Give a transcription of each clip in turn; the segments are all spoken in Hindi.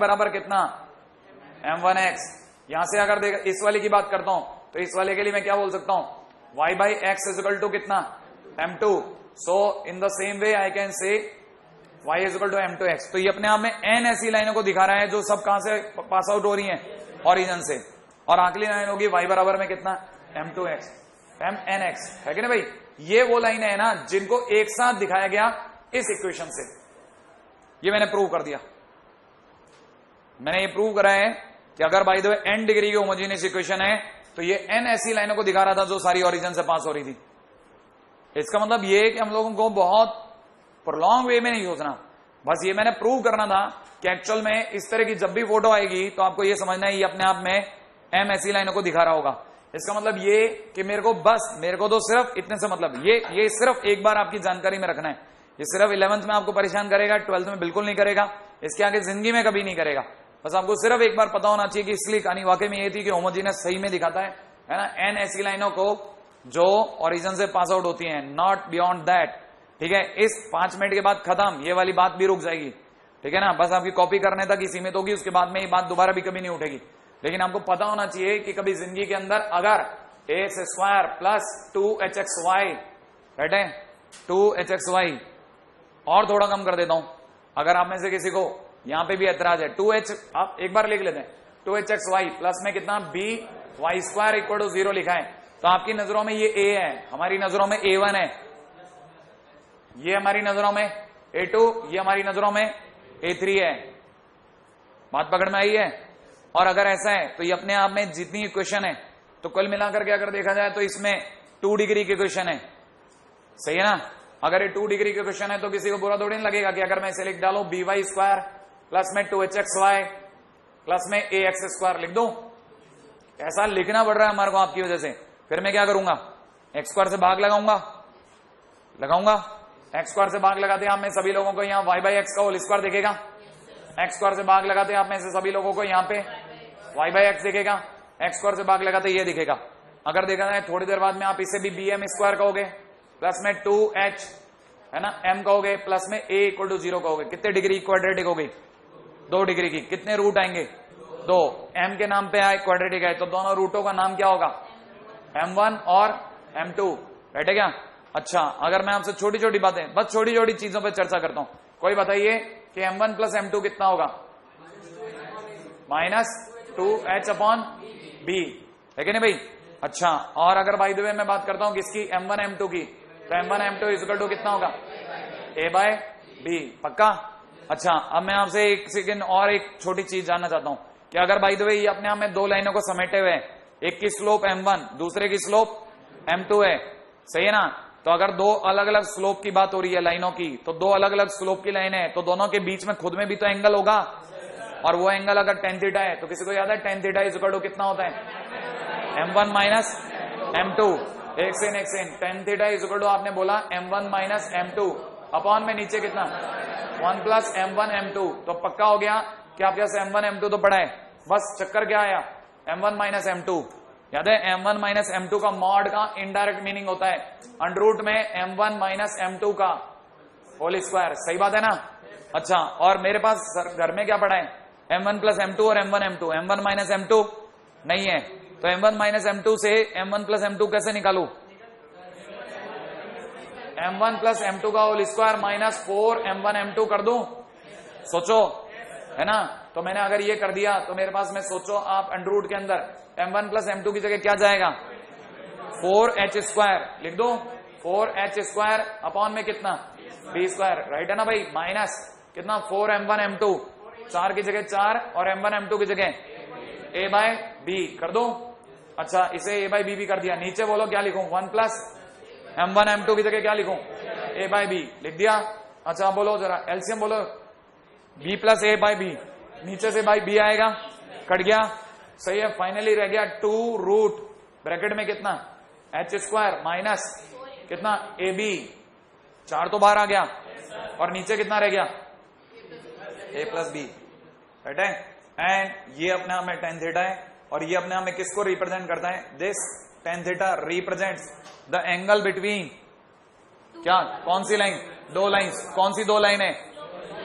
बराबर कितना m1x। यहां से अगर देख इस वाले की बात करता हूं तो इस वाले के लिए मैं क्या बोल सकता हूं, y by X is equal to कितना m2। So in the same way I can say y is equal to m2x। तो ये अपने आप में n ऐसी लाइनों को दिखा रहा है जो सब कहां से पास आउट हो रही हैं, ओरिजिन से। और आखिरी लाइन होगी y बराबर में कितना m2x mnx, है कि नहीं भाई। ये वो लाइन है ना जिनको एक साथ दिखाया गया इस इक्वेशन से। ये मैंने प्रूव कर दिया। मैंने ये प्रूव करा है कि अगर by the way n degree की होमोजेनियस इक्वेशन है तो ये n ऐसी लाइनों को दिखा रहा था जो सारी ओरिजिन से पास हो रही थी। इसका मतलब ये है कि हम लोगों को बहुत प्रोलॉन्ग वे में नहीं सोचना, बस ये मैंने प्रूव करना था कि एक्चुअल में इस तरह की जब भी फोटो आएगी तो आपको ये समझना है ये अपने आप में m ऐसी लाइनों को दिखा रहा होगा। इसका मतलब ये कि मेरे को तो सिर्फ इतने से मतलब ये सिर्फ एक बार आपकी जानकारी में रखना है। ये सिर्फ 11th में आपको परेशान करेगा, 12th में बिल्कुल नहीं करेगा, इसके आगे जिंदगी में कभी नहीं करेगा। बस आपको सिर्फ एक बार पता होना चाहिए कि इसलिए कहानी वाकई में ये थी कि होमोजेनियस सही में दिखाता है ना, n ऐसी लाइनों को जो ओरिजिन से पास आउट होती हैं, नॉट बियॉन्ड दैट। ठीक है, इस 5 मिनट के बाद खत्म, ये वाली बात भी रुक जाएगी। ठीक है ना, बस आपकी कॉपी करने तक ही सीमित होगी, उसके बाद में ये बात दोबारा भी कभी नहीं उठेगी। लेकिन आपको पता होना चाहिए कि कभी जिंदगी के अंदर अगर ax² प्लस 2hxy, राइट है 2hxy, और थोड़ा कम कर देता हूं, अगर आप में से किसी को यहां पे भी ऐतराज है 2h, आप एक बार लिख लेते हैं 2hxy प्लस में कितना by² इक्वल टू 0 लिखा है, तो आपकी नजरों में ये a है, हमारी नजरों में a1 है, ये हमारी नजरों में a2, ये हमारी नजरों में a3 है। बात पकड़ में आई है। और अगर ऐसा है तो ये अपने आप में जितनी इक्वेशन है तो कुल मिलाकर के अगर देखा जाए तो इसमें 2 डिग्री की इक्वेशन है, सही है ना। अगर ये 2 डिग्री की इक्वेशन है तो किसी को बुरा थोड़ी नहीं लगेगा कि अगर मैं इसे लिख डालूं by² प्लस में 2hxy प्लस में ax² लिख दूं। ऐसा लिखना पड़ रहा है हमारे को आपकी वजह से। फिर मैं क्या करूंगा, x² से भाग लगाऊंगा x² से भाग लगाते आप में सभी लोगों को यहाँ y बाई एक्स का होल स्क्वायर दिखेगा, x² से भाग लगाते आप में से सभी लोगों को यहाँ पे y बाई एक्स दिखेगा, x² से भाग लगाते ये दिखेगा। अगर देखा जाए थोड़ी देर बाद में आप इसे भी bm² कहोगे प्लस में 2h है ना m कहोगे प्लस में a इक्वल टू 0 कहोगे। कितने डिग्री क्वाड्रेटिक होगी, 2 डिग्री की। कितने रूट आएंगे, 2। m के नाम पे आए क्वाड्रेटिक है तो दोनों रूटों का नाम क्या होगा, m1 और m2, राइट है क्या। अच्छा, अगर मैं आपसे छोटी छोटी बातें, बस छोटी छोटी चीजों पर चर्चा करता हूं, कोई बताइए कि m1 प्लस m2 कितना होगा, -2h/b, है कि नहीं भाई। अच्छा, और अगर बाय द वे मैं बात करता हूं किसकी, m1 m2 की, तो m1 m2 इक्वल टू कितना होगा, a/b, पक्का। अच्छा, अब मैं आपसे एक सेकंड और एक छोटी चीज जानना चाहता हूं कि अगर बाय द वे ये अपने आप में 2 लाइनों को समेटे हुए हैं, एक की स्लोप m1 दूसरे की स्लोप m2 है, सही है ना। तो अगर 2 अलग अलग स्लोप की बात हो रही है लाइनों की, तो 2 अलग अलग स्लोप की लाइन है तो दोनों के बीच में खुद में भी तो एंगल होगा, और वो एंगल अगर tan थीटा है तो किसी को याद है tan theta is equal to कितना होता है, m1 माइनस m2। एक second, tan theta is equal to आपने बोला m1 माइनस m2 अपॉन में नीचे कितना 1 प्लस m1 m2। तो पक्का हो गया कि आपके पास m1 m2 तो पड़ा है, बस चक्कर क्या आया, m1 माइनस m2। याद है m1 माइनस m2 का मॉड का इनडायरेक्ट मीनिंग होता है अंडर में m1 माइनस m2 का होल स्क्वायर, सही बात है ना। अच्छा, और मेरे पास घर में क्या पड़ा है, m1 प्लस m2 और m1 m2, m1 minus m2 नहीं है, तो m1 माइनस m2 से m1 प्लस m2 कैसे निकालू, m1 प्लस m2 का whole square minus 4 m1 m2 कर दूं, सोचो, है ना। तो मैंने अगर ये कर दिया तो मेरे पास में सोचो आप अंडर के अंदर m1 प्लस m2 की जगह क्या जाएगा, 4h² लिख दो, 4h² अपॉन में कितना b², राइट है ना भाई, माइनस कितना 4 m1 m2, 4 की जगह 4 और m1 m2 की जगह a/b कर दो। अच्छा, इसे a/b भी कर दिया, नीचे बोलो क्या लिखूं, 1 प्लस m1 m2 की जगह क्या लिखूं, a/b लिख दिया। अच्छा बोलो जरा एलसीएम बोलो, b प्लस a/b, नीचे से बाई b आएगा, कट गया, सही है। फाइनली रह गया 2 रूट ब्रैकेट में कितना h² माइनस कितना ab, 4 तो बाहर आ गया, और नीचे कितना रह गया a प्लस b, राइट है। एंड ये अपने आप में tan थीटा है, और ये अपने आप में किसको रिप्रेजेंट करता है, this tan theta represents the angle between, क्या, कौन सी लाइन, 2 लाइंस, कौन सी 2 लाइन है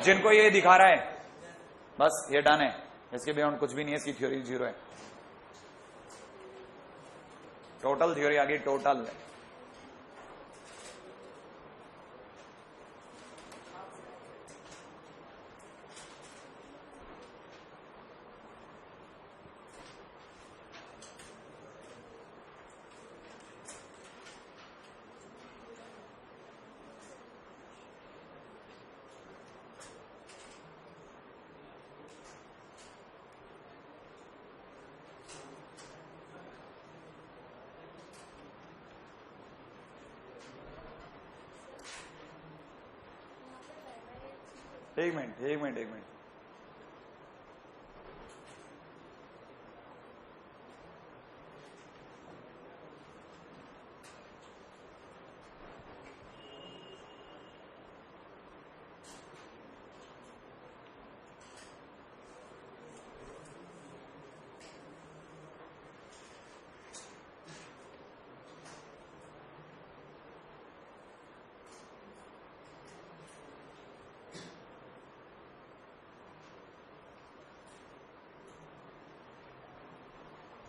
जिनको ये दिखा रहा है, बस ये डन है, इसके बियॉन्ड कुछ भी नहीं है, इसकी थ्योरी जीरो है। टोटल थ्योरी आ गई, टोटल। एक मिनट।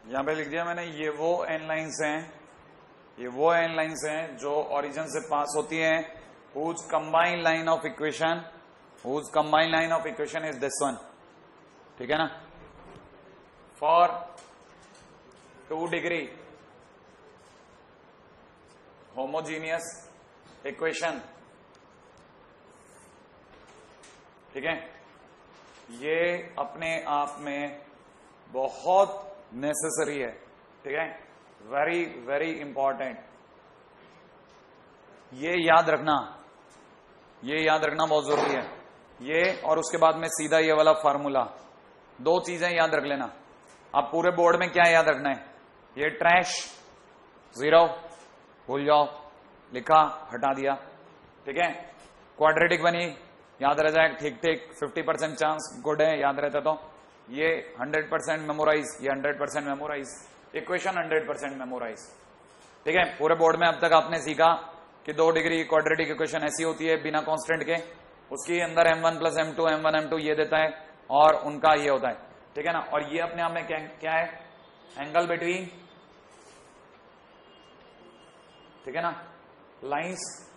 यहां पे लिख दिया मैंने, ये वो एन लाइन्स हैं जो ओरिजिन से पास होती हैं, whose combined line of equation is this one, ठीक है ना। फॉर 2 डिग्री होमोजीनियस इक्वेशन, ठीक है, ये अपने आप में बहुत नेसेसरी है, ठीक है, वेरी वेरी इंपॉर्टेंट। ये याद रखना बहुत जरूरी है। ये और उसके बाद में सीधा ये वाला फार्मूला, 2 चीजें याद रख लेना। अब पूरे बोर्ड में क्या याद रखना है, ये ट्रैश 0 भूल जाओ, लिखा हटा दिया, ठीक है। क्वाड्रेटिक बनी, याद रह जाए, ठीक 50% चांस गुड है, याद रहता तो ये 100% मेमोराइज, ये 100% मेमोराइज, इक्वेशन 100% मेमोराइज, ठीक है। पूरे बोर्ड में अब तक आपने सीखा कि 2 डिग्री क्वाड्रेटिक इक्वेशन ऐसी होती है बिना कांस्टेंट के, उसकी अंदर m1 + m2 m1 m2 ये देता है और उनका ये होता है, ठीक है ना। और ये अपने आप में क्या है, एंगल बिटवीन, ठीक है ना, lines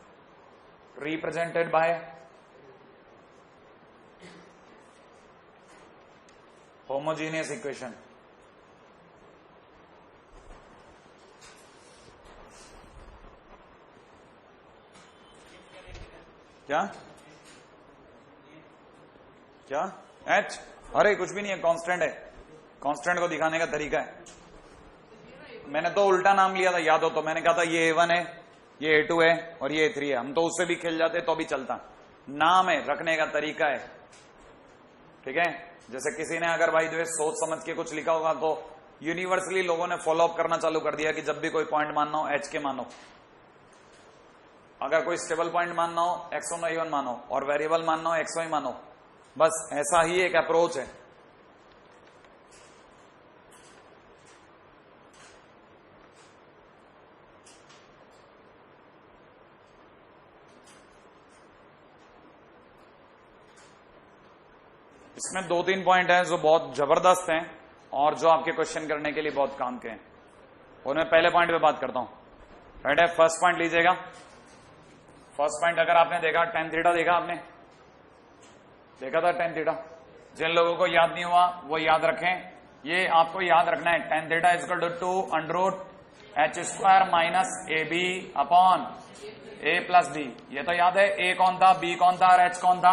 represented by homogeneous equation. क्या h, अरे कुछ भी नहीं है, कांस्टेंट है, कांस्टेंट को दिखाने का तरीका है। मैंने तो उल्टा नाम लिया था, याद हो तो, मैंने कहा था ये A1 है, ये A2 है और ये A3 है। हम तो उससे भी खेल जाते तो भी चलता, नाम है, रखने का तरीका है, ठीक है। जैसे किसी ने अगर भाई जो सोच समझ के कुछ लिखा होगा तो यूनिवर्सली लोगों ने फॉलो अप करना चालू कर दिया कि जब भी कोई पॉइंट मानना हो h के मानो, अगर कोई स्टेबल पॉइंट मानना हो x1 y1 मानो, और वेरिएबल मानना हो x y मानो, बस ऐसा ही एक अप्रोच है। इसमें 2-3 पॉइंट हैं जो बहुत जबरदस्त हैं और जो आपके क्वेश्चन करने के लिए बहुत काम के हैं। उनमें पहले पॉइंट पे बात करता हूं, राइट है। फर्स्ट पॉइंट लीजिएगा। फर्स्ट पॉइंट अगर आपने देखा, tan थीटा देखा, आपने देखा था tan थीटा। जिन लोगों को याद नहीं हुआ वो याद रखें, ये आपको याद रखना है, tan theta = 2 √h² - ab upon a + b। ये तो याद है, a कौन था, b कौन था और h कौन था,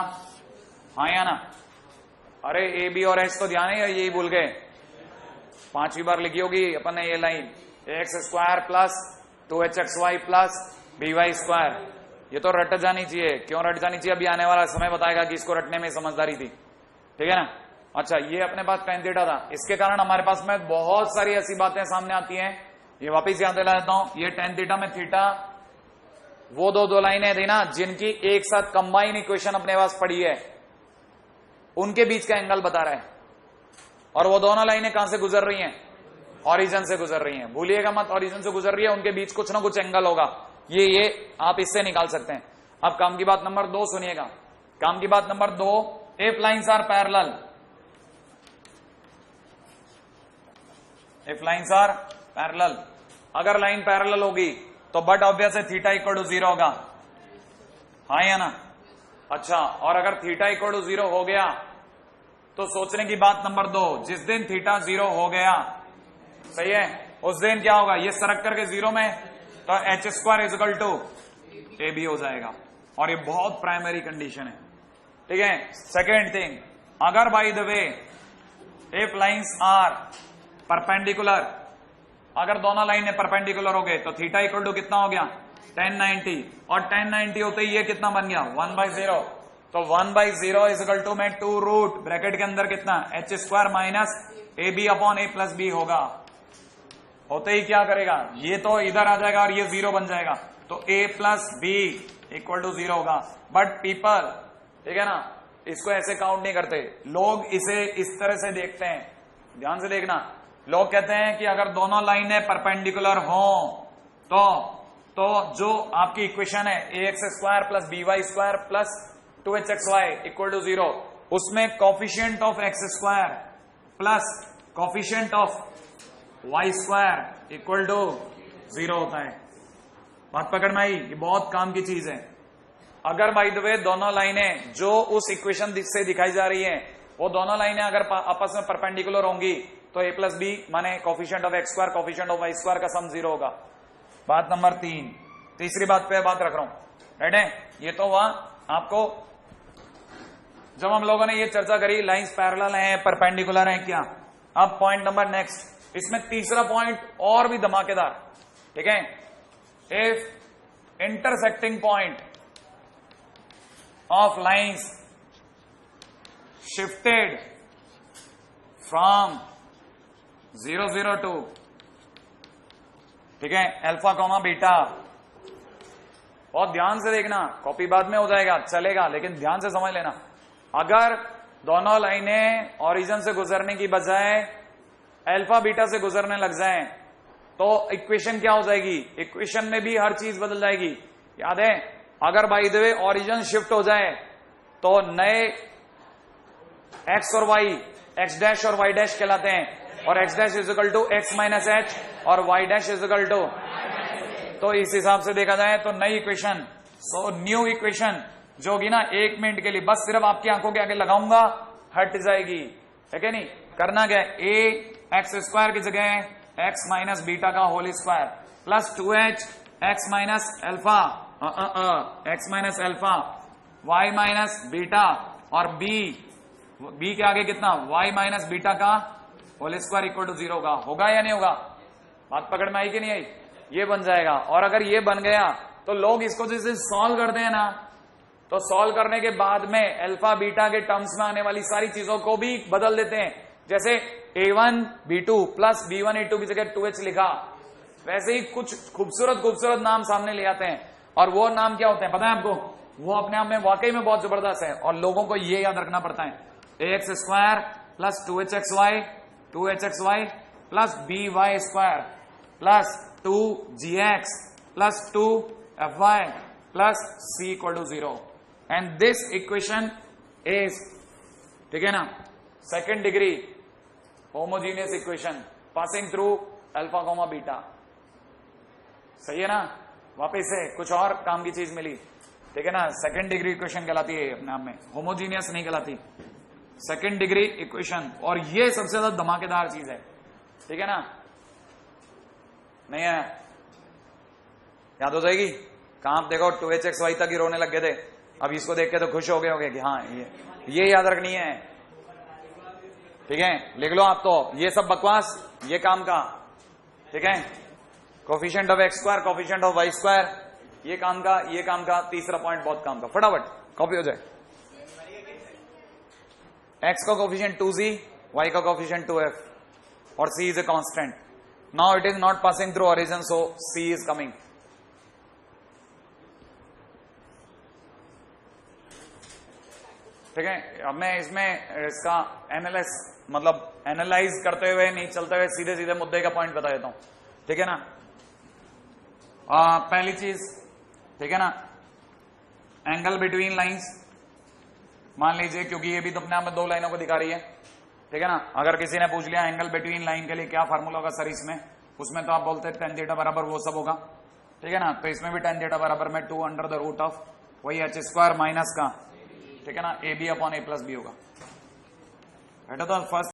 हाँ या ना। अरे ए बी और एच तो ध्यान है, यही भूल गए, 5वीं बार लिखी होगी अपन ने ये लाइन, x² + 2hxy + by²। ये तो रट जानी चाहिए। क्यों रट जानी चाहिए, अभी आने वाला समय बताएगा कि इसको रटने में समझदारी थी, ठीक है ना। अच्छा, ये अपने पास tan थीटा था, इसके कारण हमारे पास में बहुत सारी ऐसी बातें सामने आती हैं। ये वापिस याद दिला देता हूं, ये tan थीटा में थीटा वो दो लाइनें थी ना जिनकी एक साथ कंबाइन इक्वेशन अपने पास पड़ी है, उनके बीच का एंगल बता रहा है। और वो दोनों लाइनें कहां से गुजर रही हैं, ओरिजिन से गुजर रही हैं। भूलिएगा मत, ओरिजिन से गुजर रही है, उनके बीच कुछ ना कुछ एंगल होगा। ये आप इससे निकाल सकते हैं। अब काम की बात नंबर 2 सुनिएगा। काम की बात number 2, if lines are parallel, if lines are parallel, अगर लाइन पैरेलल होगी तो बट ऑब्वियस है थीटा इक्वल टू 0 होगा, हाँ या ना? अच्छा, और अगर थीटा इक्वल टू 0 हो गया तो सोचने की बात नंबर 2, जिस दिन थीटा 0 हो गया, सही है, उस दिन क्या होगा, ये सरक करके 0 में, तो H square is equal to A B हो जाएगा, और ये बहुत प्राइमरी कंडीशन है, ठीक है। सेकेंड थिंग, अगर by the way if lines are perpendicular, अगर दोनों लाइनें परपेंडिकुलर हो गए तो थीटा इक्वल टू कितना हो गया 1090, और 1090 होते ही ये कितना बन गया 1/0, तो 1/0 इजकल टू में 2 रूट ब्रैकेट के अंदर कितना H square minus A B upon A plus B होगा, होते ही क्या करेगा, ये तो इधर आ जाएगा और ये 0 बन जाएगा, तो A plus B equal to 0 होगा। बट पीपल, ठीक है ना, इसको ऐसे काउंट नहीं करते लोग, इसे इस तरह से देखते हैं, ध्यान से देखना, लोग कहते हैं कि अगर दोनों लाइनें परपेंडिकुलर हों तो जो आपकी इक्वेशन है a x square plus b y square plus 2hxy equal to 0, उसमें coefficient of x square plus coefficient of Y square equal to 0 होता है। बात पकड़ में आई? ये बहुत काम की चीज है। अगर बाय द वे दोनों लाइनें जो उस इक्वेशन से दिखाई जा रही हैं, वो दोनों लाइनें अगर आपस में परपेंडिकुलर होंगी तो ए प्लस बी माने coefficient of x square coefficient of Y square का सम 0 होगा। बात नंबर 3, तीसरी बात पे बात रख रहा हूं, राइट है? ये तो वहां आपको जब हम लोगों ने ये चर्चा करी लाइंस पैरेलल हैं परपेंडिकुलर हैं क्या। अब पॉइंट नंबर नेक्स्ट, इसमें तीसरा पॉइंट और भी धमाकेदार, ठीक है। If intersecting point of lines shifted from 0 0 2, ठीक है, अल्फा कॉमा बीटा, बहुत ध्यान से देखना, कॉपी बाद में हो जाएगा चलेगा, लेकिन ध्यान से समझ लेना। अगर दोनों लाइनें ओरिजिन से गुजरने की बजाय अल्फा बीटा से गुजरने लग जाएं तो इक्वेशन क्या हो जाएगी, इक्वेशन में भी हर चीज बदल जाएगी। याद है, अगर by the way origin shift हो जाए तो नए एक्स और वाई, एक्स डैश और वाई डैश कहलाते हैं, और X dash is equal to X minus H और वाई डैश इजिकल टू, तो इस हिसाब से देखा जाए तो नई इक्वेशन, सो न्यू इक्वेशन जो होगी ना 1 मिनट के लिए बस सिर्फ आपकी आंखों के आगे लगाऊंगा हट जाएगी, है क्या? नहीं करना क्या, ए एक्स स्क्वायर की जगह एक्स माइनस बीटा का whole square plus 2h X minus alpha X minus alpha Y minus beta, और बी के आगे कितना वाई माइनस बीटा का होल स्क्वायर इक्वल टू 0 होगा या नहीं होगा? बात पकड़ में आई कि नहीं आई? ये बन जाएगा। और अगर ये बन गया तो लोग इसको जैसे सॉल्व करते हैं ना, तो सॉल्व करने के बाद में अल्फा बीटा के टर्म्स में आने वाली सारी चीजों को भी बदल देते हैं। जैसे a1 b2 plus b1 a2 की जगह 2h लिखा, वैसे ही कुछ खूबसूरत खूबसूरत नाम सामने ले आते हैं, और वो नाम क्या होते हैं पता है आपको? वो अपने आप में वाकई में बहुत जबरदस्त है, और लोगों को ये याद रखना पड़ता है, ax स्क्वायर प्लस 2hxy प्लस by square plus 2gx plus 2fy plus c equal to 0, and this equation is, ठीक है ना, second degree homogeneous equation passing through alpha comma beta. सही है ना? वापिस से कुछ और काम की चीज मिली, ठीक है ना। सेकेंड डिग्री इक्वेशन कहलाती है अपने आप में, होमोजीनियस नहीं कहलाती, सेकेंड डिग्री इक्वेशन। और ये सबसे ज्यादा धमाकेदार चीज है, ठीक है ना। नहीं है? याद हो जाएगी? कहां आप देखो 2hxy तक ही रोने लग गए थे, अब इसको देख के तो खुश हो गए होंगे कि हाँ ये याद रखनी है, ठीक है। लिख लो आप तो, ये सब बकवास ये काम का, ठीक है। Coefficient of x square coefficient of Y square, ये काम का। तीसरा पॉइंट बहुत काम का, फटाफट कॉपी हो जाए। एक्स का कोफिशिएंट 2z, वाई का कोफिशिएंट 2f और c is a constant. Now it is not passing through origin, so c is coming. ठीक है, अब मैं इसमें इसका एनालाइज करते हुए नहीं चलते हुए सीधे सीधे मुद्दे का पॉइंट बता देता हूं, ठीक है ना। पहली चीज, ठीक है ना, एंगल बिटवीन लाइंस मान लीजिए, क्योंकि ये भी तो अपने आप में दो लाइनों को दिखा रही है, ठीक ठीक है ना। अगर किसी ने पूछ लिया एंगल बिटवीन लाइन के लिए क्या फार्मूला होगा सर इसमें, उसमें तो आप बोलते हैं tan थीटा बराबर वो सब होगा, ठीक है ना। तो इसमें भी tan थीटा बराबर में 2 अंडर द रूट ऑफ वही h स्क्वायर माइनस का, ठीक है ना, ab upon a plus B होगा। बेटा तो फर्स्ट